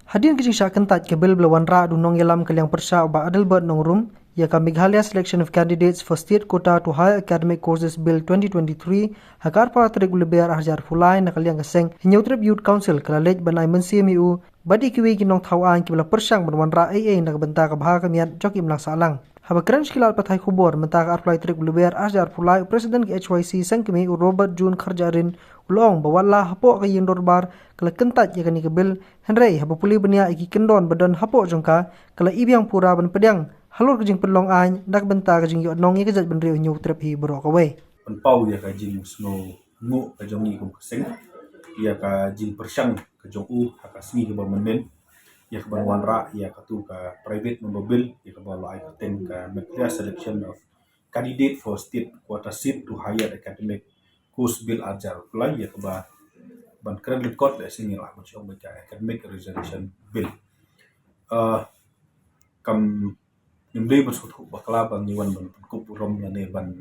Hadian kejing syak kentat ke bil belawan ra du nong yalam kaliang persya ba Adelbert Nongrum ya ka Meghalaya Selection of Candidates for State Quota to Higher Academic Courses Bill 2023 hakar pa trek leber ahjar fulai na kaliang keseng hinyau trip Youth Council kala lej banai mensimu badi kiwi kinong tawaan kibla persyang banwan ra AA na benta ka bahag kamiat jok imlang salang haba keren shkilat patai khubor menta ka arflai trek leber ahjar fulai Presiden ke HYC sengkemi Robert June Kharjarin ulong bawala hapo ka yindor bar kala kentat ya kani kebil henrei haba puli benia iki kendon badan hapo jongka kala ibiang pura ban pedang halur kejing pelong an dak benta kejing yo nong ye kejat ben riu nyu trep hi bro ka we pen pau ya ka jing snow ngu ka jong ni kum keseng ya ka jing persyang ka jong u ka smi ka menen ya ka ban ra ya ka tu ka private mobil ya ka bala ai ka ten ka Meghalaya Selection of Candidate for State Quota Seat to Higher Academic Course Bill ajar fulai ya ka ba ban keren record la sini la mo chong ba Academic Resolution Bill kam nimdei masuk bakla bang niwan ban kup rom la ne ban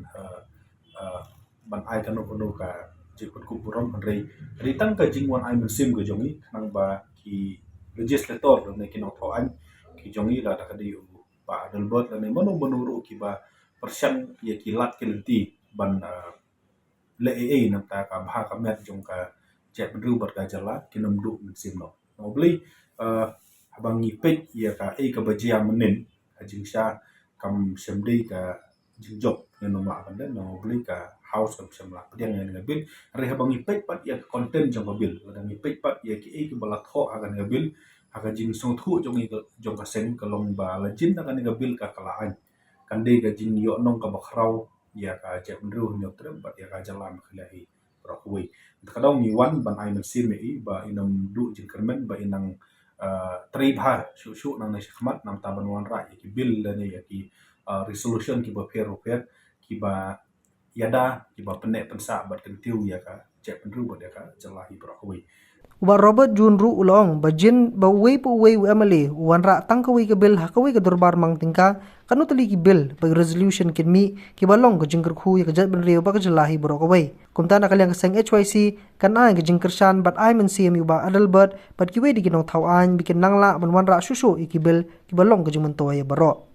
ban ai kan no ka jikut kup rom rei ritang ka jingwan ai mensim ga jongi nang ba ki legislator ne kinong tho an ki jongi la da ka di ba Adelbert la ne manu ru ki ba persyang ya ki lat kelenti ban le AA nam ta ka bha ka met jong ka chat bru bat ka jala kinom du mensim no obli abang ni pet ya ka ka bajia menen jing sha kam semdei ka job yang nomor apa dan no beli ka house kam semla pediang yang ngabil re habang ipet pat ya content jong bil dan ipet pat ya ki balak ho akan ngabil aga jing song thu jong jong ka sen kalong ba la jin akan ngabil ka kalaan kan de ga jing yo nong ka bakrau ya ka je mru nyo trem pat ya ka jalan khilahi rokwi kadang ni wan ban ai mesin me ba inam du jing kermen ba inang tribha shu nang na shikmat nam taban wan ra ki bil dan ya ki resolution ki ba fair ki ba yada ki ba penek pensa bat kentiu ya ka cek penru bat ya ka jelahi brokwi wa Robert June ru ulong ba jin ba we pu we emily wan ra tang ka we ke bil ha ka we ke dorbar mang tingka kanu tali ki bil ba resolution kin mi ki ba long ka jingkar khu ya ka jat ben riu ba ka jelahi brokwi kumta na kalyang seng HYC kan ai ka jingkar shan bat ai men CMU ba Adelbert bat ki we di kinong thawan bikin nangla ban wan ra shushu iki bil ki ba long ka jingman to ya baro